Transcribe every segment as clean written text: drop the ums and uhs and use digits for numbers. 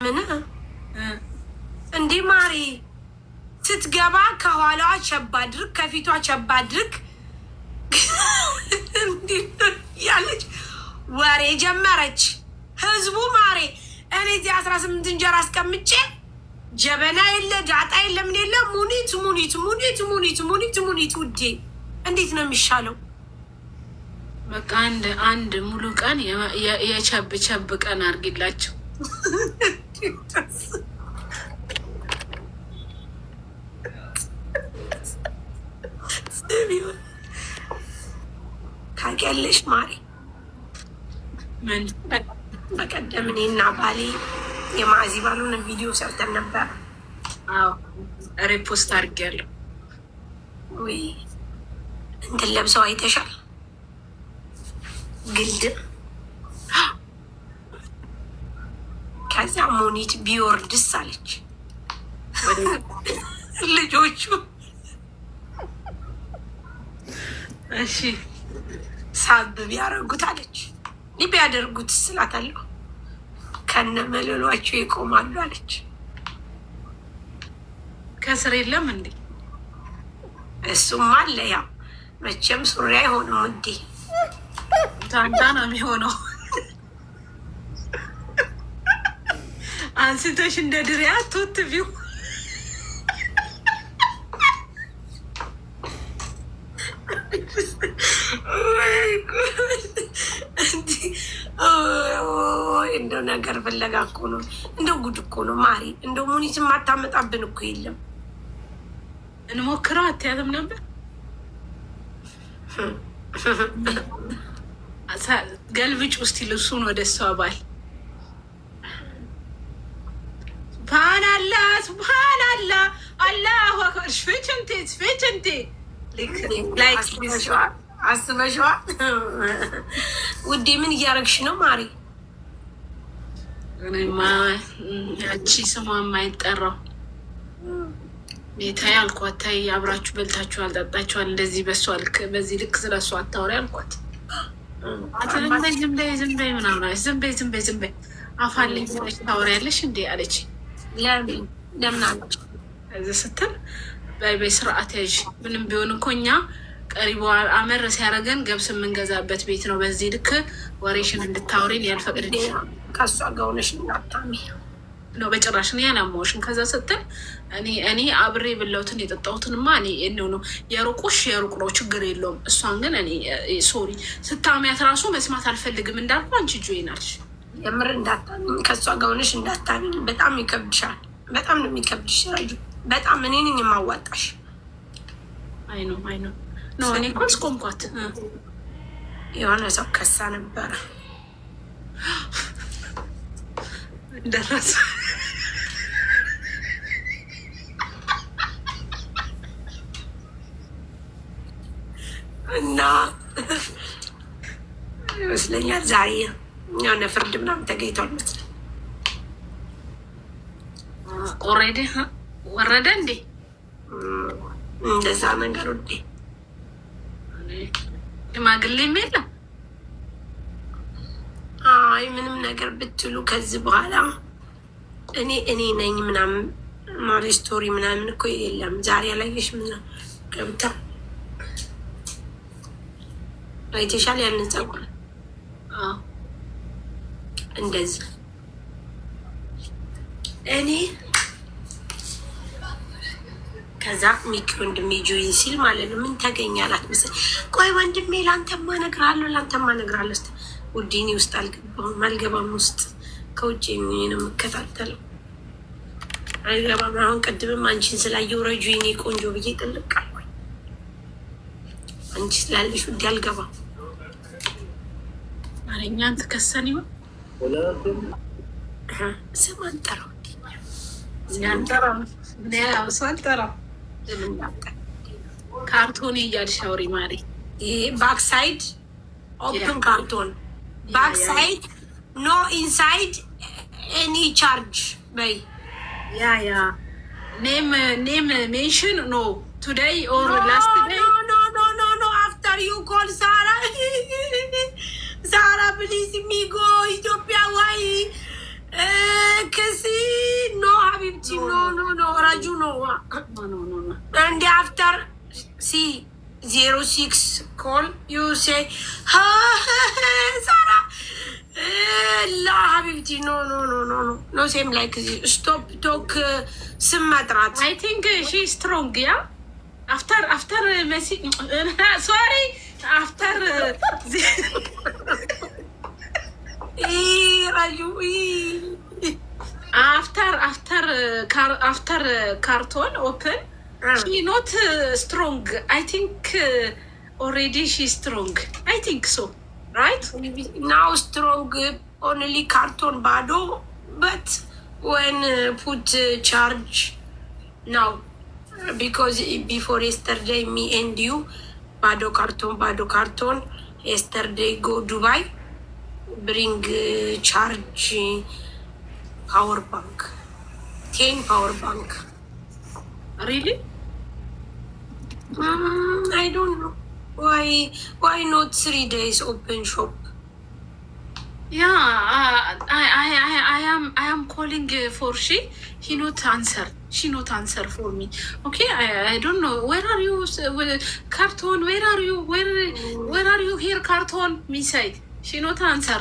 ምን እንዴ ማሪ ስትገባ ከኋላዋ ቸባድርክ ከፊቷ ቸባድርክ ያለች ወሬ ጀመረች። ህዝቡ ማሬ እኔ እዚህ 18 እንጀራ አስቀምጬ ጀበና የለ ዳጣ የለ ምን የለ ሙኒት ሙኒት ሙኒት ሙኒት ሙኒት ሙኒት ውዴ እንዴት ነው የሚሻለው? በቃ አንድ ሙሉ ቀን የቸብ ቀን አድርጊላቸው። ታውቂያለሽ ማሪ ምን በቀደም እኔና ባሌ የማዕዚ ባሉን ቪዲዮ ሰርተን ነበር። አዎ ሪፖስት አድርጌያለሁ። ወይ እንትን ለብሰው አይተሻል? ግድ ከዛ ሞኒት ቢወርድስ አለች ልጆቹ። እሺ ሳብ ቢያደርጉት አለች። ቢያደርጉት ስላታለሁ ከነ መለሏቸው ይቆማሉ አለች። ከስር የለም እንዴ? እሱም አለ። ያው መቼም ሱሪ አይሆንም ውዴ፣ ታንታ ነው የሚሆነው። አንስተሽ እንደ ድሪያ ቱት ቢው እንደው ነገር ፍለጋ እኮ ነው። እንደው ጉድ እኮ ነው ማሪ። እንደው ሙኒት ማታመጣብን እኮ የለም። እንሞክረው አትያትም ነበር። ገልብጭ ውስጥ ልብሱን ወደ እሷ ባል ሱብሃንአላ ሱብሃንአላ አላሁ አክበር ሽፍችንቴ ሽፍችንቴ አስበሽዋል ውዴ? ምን እያረግሽ ነው ማሪ? እኔማ ያቺ ስሟ የማይጠራው ቤታ አልኳት። ታይ አብራችሁ በልታችሁ አልጠጣችኋል፣ እንደዚህ በሷ ልክ በዚህ ልክ ስለሷ አታወሪ አልኳት። ዝም በይ ምናምን አለች። ዝም በይ አፋለኝ ብለሽ ታወሪያለሽ እንዴ አለች። ለምን አለች? እዚህ ስትል በይ ስርዓት ያዥ። ምንም ቢሆን እኮ እኛ ቀሪቦ አመር ሲያደርገን ገብስ የምንገዛበት ቤት ነው። በዚህ ልክ ወሬሽን እንድታወሪን ያልፈቅድልሽ ከእሷ ጋር ሆነሽ እንዳታሚ ነው በጭራሽ። እኔ አላማዎሽም። ከዛ ስትል እኔ አብሬ የበላሁትን የጠጣሁትንማ እኔ ነው የሩቁሽ የሩቅ ነው ችግር የለውም። እሷን ግን እኔ ሶሪ ስታሚያት ራሱ መስማት አልፈልግም እንዳልኩ አንቺ ጆይናልሽ የምር እንዳታሚኝ፣ ከእሷ ጋር ሆነሽ እንዳታሚኝ። በጣም ይከብድሻል። በጣም ነው የሚከብድሽ ረጁ። በጣም እኔ ነኝ የማዋጣሽ። አይ ነው ነው እኔ እኮ አስቆምኳት። የሆነ ሰው ከሳ ነበረ እንደራስ እና ይመስለኛል ዛሬ የሆነ ፍርድ ምናምን ተገኝቷል መስለኝ። ኦልሬዲ ወረደ እንዴ? እንደዛ ነገር ውዴ። ሽማግሌም የለም። አይ ምንም ነገር ብትሉ ከዚህ በኋላ እኔ ነኝ ምናምን ማሪ ስቶሪ ምናምን እኮ የለም። ዛሬ ያላየሽ ምናምን ገብታ አይተሻል? ያንን ፀጉር እንደዚህ እኔ ከዛ ሚኪ ወንድሜ ጆይን ሲል ማለት ነው ምን ተገኛላት ምስል። ቆይ ወንድሜ ላንተማ እነግርሃለሁ ስ ውዴ እኔ ውስጥ አልገባም ውስጥ ከውጭ የሚሆን የምከታተለው አይገባም። አሁን ቅድምም አንቺን ስላየው ረጁ የኔ ቆንጆ ብዬ ጥልቃል። አንቺ ስላለሽ ውዴ አልገባም። እኛን ትከሰን ይሆን ስም አንጠራው አንጠራው ካርቶን እያልሽ አውሪ ማሪ። ባክሳይድ ኦፕን ካርቶን ባክሳይድ ኖ ኢንሳይድ ኤኒ ቻርጅ በይ። ያ ኔም ሜንሽን ኖ ቱዴይ ኦር ላስት ዴይ ኖ አፍተር ዩ ኮል ሳራ ፕሊዝ ሚጎ ኢትዮጵያ ዋይ ክሲ Raju no. And after see 06 call, you say, Sarah. La Habibti, no, same like this. Stop talk. I think she's strong, yeah. After Messi, sorry, after Raju, after carton open, she not strong. I think already she's strong. I think so, right? Now strong only carton bado, but when put charge now, because before yesterday me and you bado carton. Yesterday go Dubai, bring charge power bank, 10 power bank. Really? I don't know why not 3 days open shop. Yeah, I am calling for she not answer. She not answer for me. Okay, I don't know. Where are you, carton? Where are you? Where are you here, carton? Me say she not answer.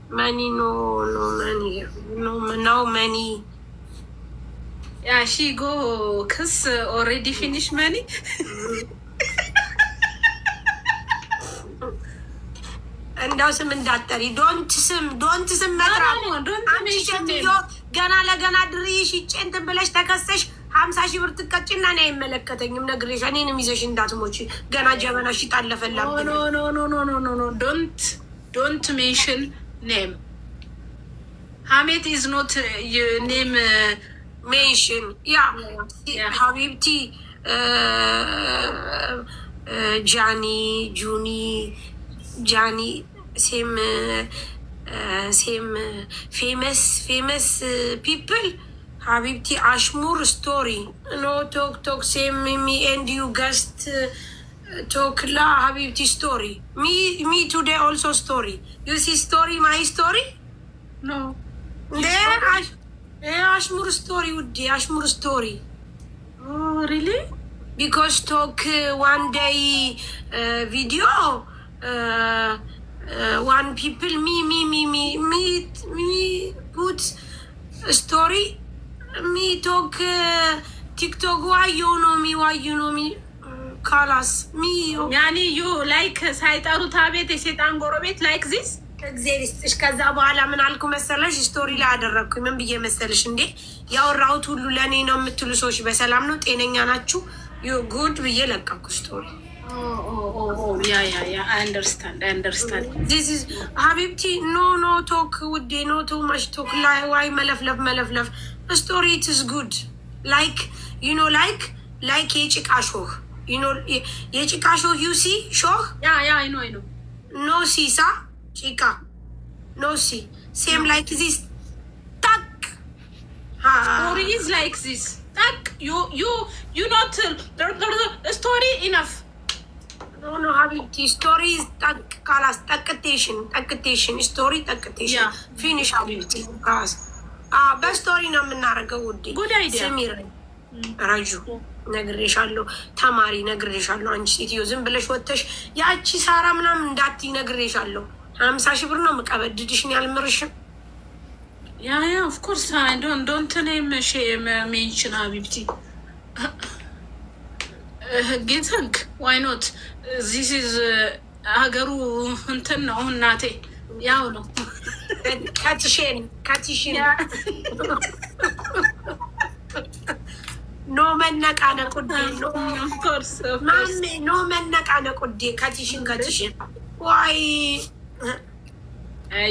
Money, no money, no money. Yeah, she go cause already finish money. እንዳው ስም እንዳጠሪ ዶንት ስም መጥራ አንቺ ሸትዮ ገና ለገና ድርይሽ ይጨንትን ብለሽ ተከሰሽ 50 ሺህ ብር ትቀጭና እኔ አይመለከተኝም ነግሬሽ እኔንም ይዘሽ እንዳትሞቺ ገና ጀበናሽ ይጣለፈላል ኖ ዶንት ሜንሽን ኔም ሀሜት ኢዝ ኖት ኔም ሜንሽን ያ ሀቢብቲ Johnny, same famous people. Habibti Ashmur story. No talk same me and you guest talk la Habibti story. Me today also story. You see story, my story? No. There Ashmur story would be Ashmur story. Oh really? Because talk one day video. One people me put a story. Me talk TikTok. Why you know me? Kalas me. Yani you like ሳይጠሩት አቤት የሴጣን ጎረቤት like this? እግዚአብሔር ከዛ በኋላ ምን አልኩ መሰለሽ? ስቶሪ ላይ አደረኩኝ። ምን ብዬ መሰለሽ እንዴ ያወራሁት ሁሉ ለኔ ነው የምትሉ ሰዎች በሰላም ነው ጤነኛ ናችሁ? ዩ ጉድ ብዬ ለቀኩ ስቶሪ። Yeah. I understand. This is Habibti. No talk ውዴ no too much talk. Why መለፍለፍ story it is good. Like you know like የጭቃ ሾህ የጭቃ ሾህ you see ሾህ yeah I know no see sa ጭቃ no see same no. Like this tak story is like this tak you not story enough. No, Habibti, story is kalas taktation, story taktation. Yeah. Finish Habibti, kalas. በስቶሪ ነው የምናደርገው ውዴ። ጉድ አይዲያ ስሚር ራጁ ነግሬሻለሁ፣ ተማሪ ነግሬሻለሁ። አንቺ ሴትዮ ዝም ብለሽ ወጥተሽ ያቺ ሳራ ምናምን እንዳትዪ ነግሬሻለሁ። 50 ሺህ ብር ነው የምቀበድድሽ ነው ያልምርሽም። ያ ኦፍ ኮርስ አይ ዶንት ኔም ሜንሽን ሀቢብቲ ጌታንክ ዋይ ኖት ዚስ ኢዝ ሀገሩ እንትን ነው እናቴ ያው ነው ካትሽን ኖ መነቃነቅ ውዴ ኖ መነቃነቅ ውዴ ካትሽን ዋይ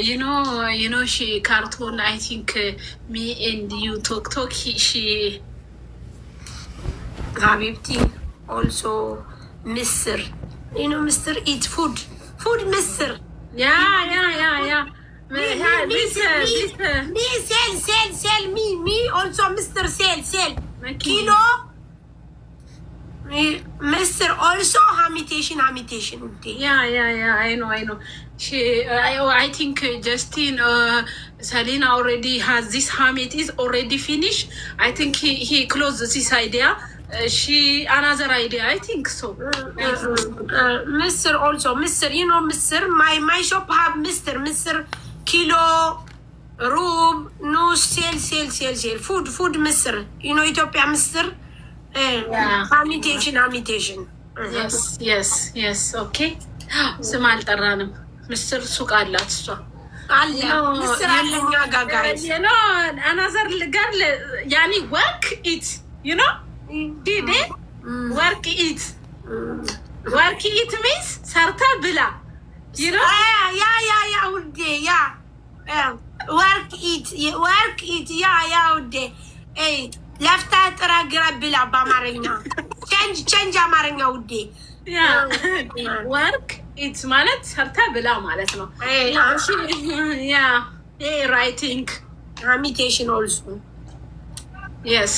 you know she cartoon I think me and you talk she Habibti also Mr. You know Mr. eat food Mr. Yeah. Me sell me also Mr. sell kilo Mr. Also hamitation. Yeah. I know. I think Justin, Selena already has this hamit is already finished. I think he closed this idea. She another idea. I think so. Mr. Also, Mr. You know, Mr. My shop have Mr. Kilo. Room, no sale. Food, Mr. You know, Ethiopia, Mr. Hamitation. Yes. Okay. ስም አልጠራንም። ምስር ሱቅ አላት እሷ አለ ምስር አለኛ ጋጋይስ አናዘር ጋር ያኒ ወርክ ኢት ዩ ኖ ዲዴ ወርክ ኢት ሚንስ ሰርታ ብላ ዩ ኖ ያ ውዴ ያ ወርክ ኢት ያ ውዴ ለፍታ ጥራ ግራ ብላ በአማርኛ ቼንጅ አማርኛ ውዴ ወርክ ኢት ማለት ሰርታ ብላ ማለት ነው። ራይቲንግ ሃሚቴሽን ኦልሶ የስ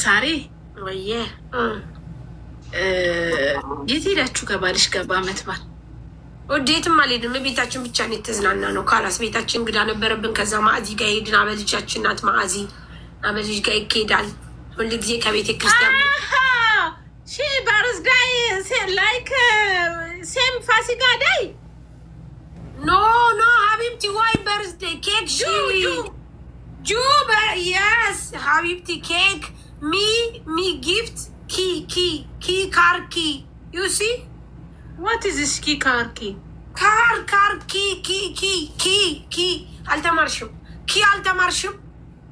ሳሪ ወየ የት ሄዳችሁ ከባልሽ ጋር በዓመት በዓል? ወዴትም አልሄድም። ቤታችን ብቻ ነው የተዝናና ነው። ካላስ ቤታችን እንግዳ ነበረብን። ከዛ ማዕዚ ጋር ሄድን። አበልጃችን ናት ማዕዚ። አበልጅ ጋር ይኬዳል ሁሉ ጊዜ ከቤተ ክርስቲያን She birthday like same Fasika day. No, Habibti, why birthday cake? Juba, yes, Habibti cake. Me gift key car key. You see? What is this key car key? Car key. Altamarshum.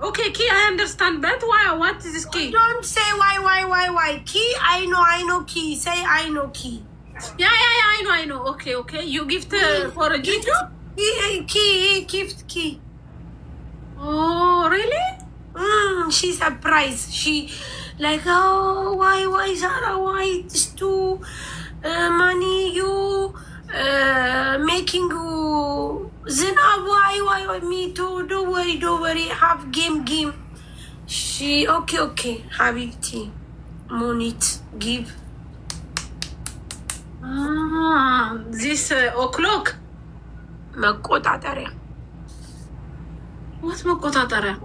Okay, key, I understand, but why? What is this key? Don't say why. Key, I know key. Say I know key. Yeah, I know. Okay. You gift for a gift? Key. Oh, really? She surprised. She like, oh, why, Sarah? Why it's too money you making you. Zinab, why me too? Don't worry. Have game. She okay. Habibti, Monit, give. This o'clock. መቆጣጠሪያ What መቆጣጠሪያ?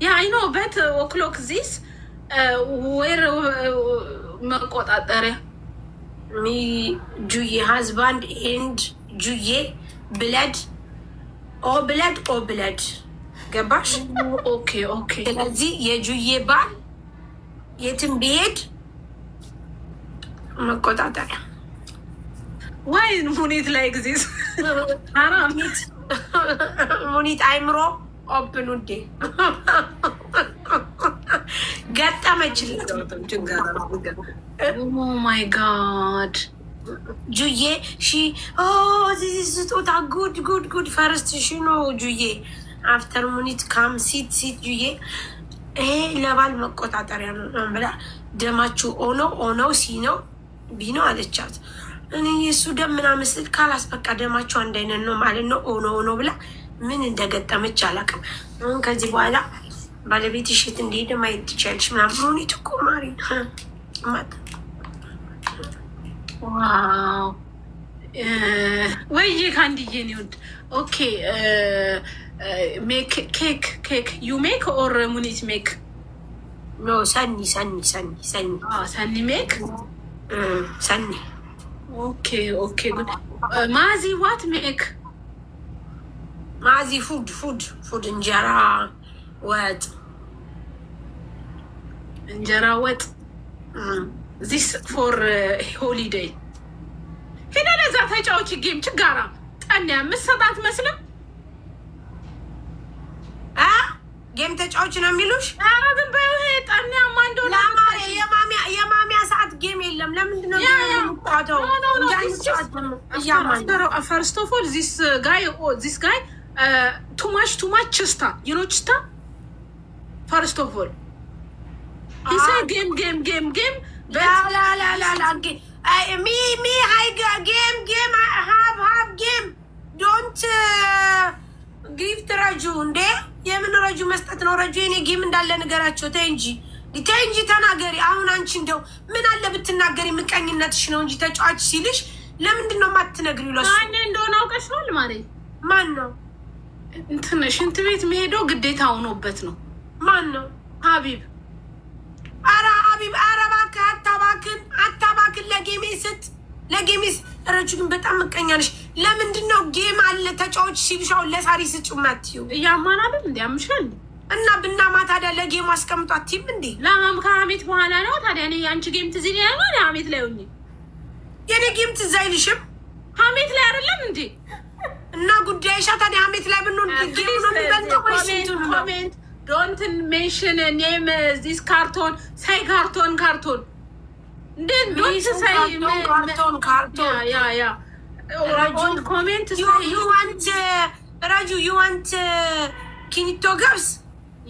Yeah, I know, but o'clock this. Where መቆጣጠሪያ? Me, Juye husband and Juye blood. ኦብለድ ገባሽ? ኦኬ። ስለዚህ የጁዬ ባል የትም ቢሄድ መቆጣጠሪያ ወይ ሙኒት ላይ ጊዜስ ሙኒት አይምሮ ኦፕን ውዴ ገጠመችለት። ኦ ማይ ጋድ ጁዬ ስጦታ ጉድ ፈርስት ሺ ነው ጁዬ አፍተር ሙኒት ካም ሲት ጁዬ ይሄ ለባል መቆጣጠሪያ ነው ብላ ደማችሁ ኦነው ሲ ነው ቢ ነው አለቻት። እኔ የሱ ደም ምናምን ስል ካላስ በቃ ደማችሁ አንድ አይነት ነው ማለት ነው ኦኖ ብላ ምን እንደገጠመች አላውቅም። ከዚህ በኋላ ባለቤት ሽት እንደሄደ ማየት ትችያለሽ ምናምን ሙኒት እኮ ማሪ ማት ዋው ወይ ካንዲዬ ኒውድ ኦኬ ሜክ ኬክ ዩ ሜክ ኦር ሙኒት ሜክ ኖ ሰኒ ሜክ ሰኒ ኦኬ ጉድ ማዚ ዋት ሜክ ማዚ ፉድ እንጀራ ወጥ this for holiday ሄዳ ለዛ ተጫዎች ጌም ችጋራ ጠንያ ምሰጣት መስለም ጌም ተጫዎች ነው የሚሉሽ? ኧረ ግን በይሄ ጠንያ ማንዶላ የማሚያ ሰዓት ጌም የለም። ለምንድን ነው የምታውተው? first of all this guy too much chista you know chista first of all he said game La. Me, game. Have game. Don't give the Raju. Yemen Raju መስጠት ነው። ረጁ የኔ ጌም እንዳለ ነገራቸው። ተይ እንጂ ሊታይ እንጂ ተናገሪ። አሁን አንቺ እንደው ምን አለ ብትናገሪ፣ ምቀኝነትሽ ነው እንጂ ተጫዋች ሲልሽ ለምንድን ነው የማትነግሪው? ለሱ ማን እንደሆነ አውቀሽዋል ማለት ማን ነው? እንትን ሽንት ቤት መሄደው ግዴታ ሆኖበት ነው። ማን ነው? ሀቢብ። አረ ሀቢብ፣ አረ እባክህ አታባክን። ለጌሜ ስት ለጌሜስ ረጁ ግን በጣም ምቀኛ ነሽ። ለምንድን ነው ጌም አለ ተጫዋች ሲልሽ አሁን ለሳሪ ስጭው ማትዩ እያማን አይደል እንዲ ያምሻል እና ብናማ ታዲያ ለጌሙ አስቀምጧት ቲም እንዴ ከሀሜት በኋላ ነው ታዲያ። እኔ አንቺ ጌም ትዝ ይለኛል ነው ሀሜት ላይ ሆኜ የኔ ጌም ትዝ አይልሽም? ሀሜት ላይ አይደለም እንዴ? እና ጉዳይሻ ታዲያ ሀሜት ላይ ብንሆን ጌም ነው የሚበልጠው ወይስ እንትኑ ነው? ኮሜንት ዶንት ሜንሽን ኔም ዚስ ካርቶን ሳይ ካርቶን እንዴ ዶንት ሳይ ካርቶን ያ ኦን ኮሜንት ራጁ ዩ ዋንት ኪኒቶ ገብስ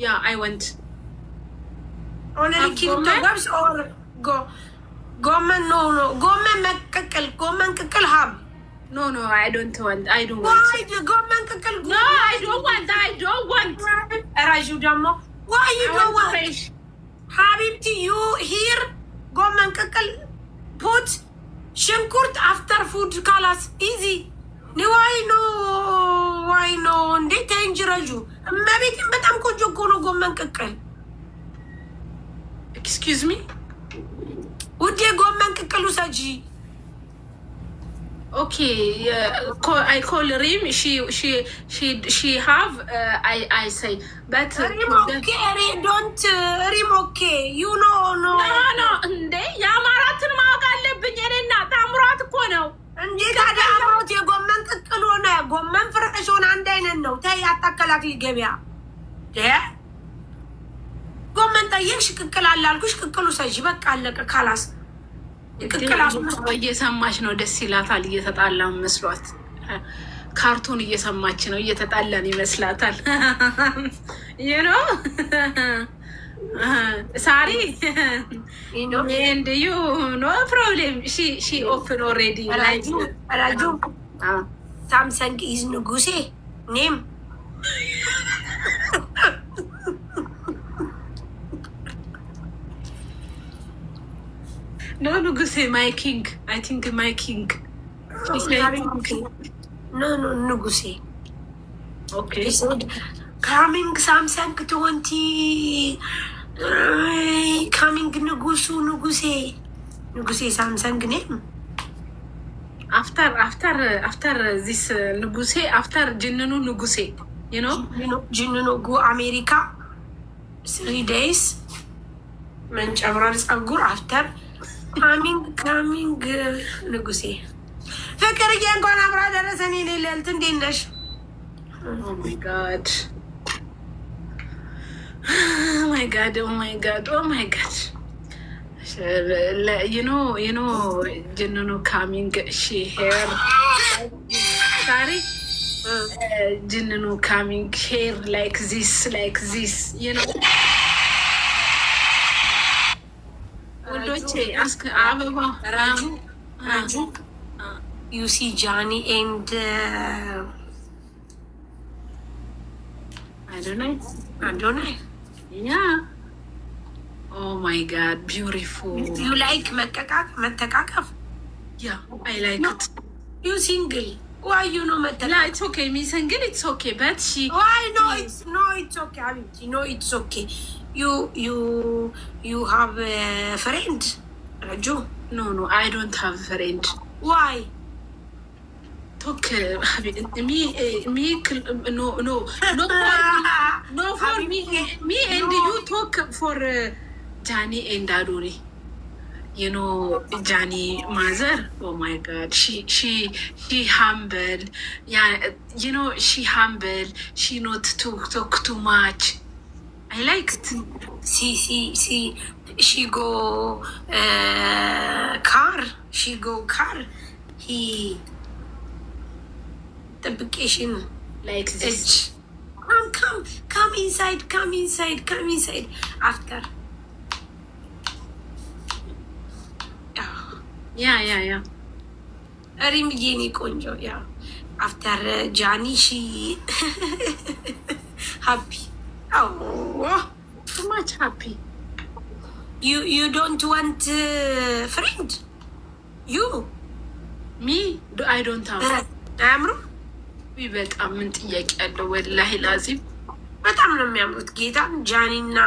ያ አይ ወንት ኦንሊ ኪኒቶ ገብስ ኦር ጎመን ኖ ጎመን ቅቅል ሀብ No, I don't want. Why the government can go? No, I don't want. Raju Damo, why you don't want? Habibti, you here? Government can put shinkurt after food colors easy. No, why no? They change Raju. Maybe but I'm going to go to government can. Excuse me? Would you government can usaji? Okay, I call Rim. She have. I say, but Rim okay. Don't Rim okay. You know no. No. Nde ያማራትን ማወቅ አለብኝ እኔና ታምራት እኮ ነው። እንዴ ታዲያ አምሮት የጎመን ቅቅል ሆነ ጎመን ፍረሽ ሆነ አንድ አይነት ነው። ተይ አታከላክሊ ገበያ ጎመን ጠየቅሽ ቅቅል አለ አልኩሽ። ቅቅሉ ሰጂ በቃ አለቀ ካላስ እየሰማች ነው። ደስ ይላታል። እየተጣላን መስሏት ካርቱን እየሰማች ነው። እየተጣላን ይመስላታል። ዩኖ ሳሪ ኤንድ ዩ ኖ ፕሮብሌም ሺ ኦፕን ኦልሬዲ ራጁ ሳምሰንግ ኢዝ ንጉሴ ኔም No, Nuguse, my king. I think my king. No, Nuguse. Okay. He said, coming Samsung 20. Coming Nuguse Samsung name. After this Nuguse, after Jinnunu Nuguse, you know? Jinnunu go America 3 days. Mench Avral Agur after. ካሚንግ ንጉሴ ፍቅርዬ እንኳን አብራ ደረሰን። የሌለልት እንዴት ነሽ? ማይ ጋድ you know ጅንኑ ካሚንግ ሺ ሄር ሳሪ ጅንኑ ካሚንግ ሄር like this you know Raju, you see Johnny and I don't know. Yeah. Oh my God, beautiful. You like Matakakaf? Yeah, I like it. You single? Why you know Matakakaf? No, it's okay. Me single, it's okay. But she. Why it's okay. I mean, it's okay. You have a friend, Raju? No, I don't have a friend. Why? Talk, no for me and you talk for Johnny and Adori. You know Johnny mother. Oh my God, she humble. Yeah, you know she humble. She not talk too much. I like it. See. She go car. He the vacation like this. Come inside. After. Yeah. Rimgini konjo. Yeah. After Johnny, she happy. Oh, too much happy. you don't want friend you me I don't have አያምሩ በጣም ምን ጥያቄ ያለው ወላሂ ላዚም በጣም ነው የሚያምሩት ጌታን ጃኒና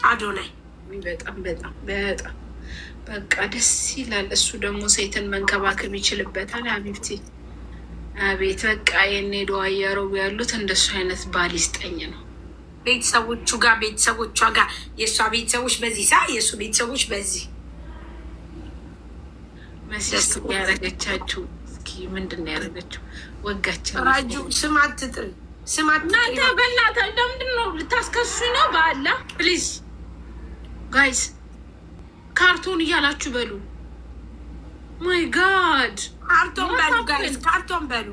አዶናይ በጣም በቃ ደስ ይላል። እሱ ደግሞ ሴትን መንከባከብ ይችልበታል። አቢብቲ አቤት በቃ የኔ ዱዓ እያረጉ ያሉት እንደሱ አይነት ባል ይስጠኝ ነው። ቤተሰቦቿ ጋር የእሷ ቤተሰቦች በዚህ የእሱ ቤተሰቦች በዚህ መስስ ያረገቻችሁ እስኪ ምንድን ነው ያረገችው? ወጋችን ራጁ ስማት እናንተ በእናታ ለምንድን ነው ልታስከሱኝ ነው? በአላ ፕሊዝ ጋይስ ካርቶን እያላችሁ በሉ። ማይ ጋድ ካርቶን በሉ ጋይስ ካርቶን በሉ።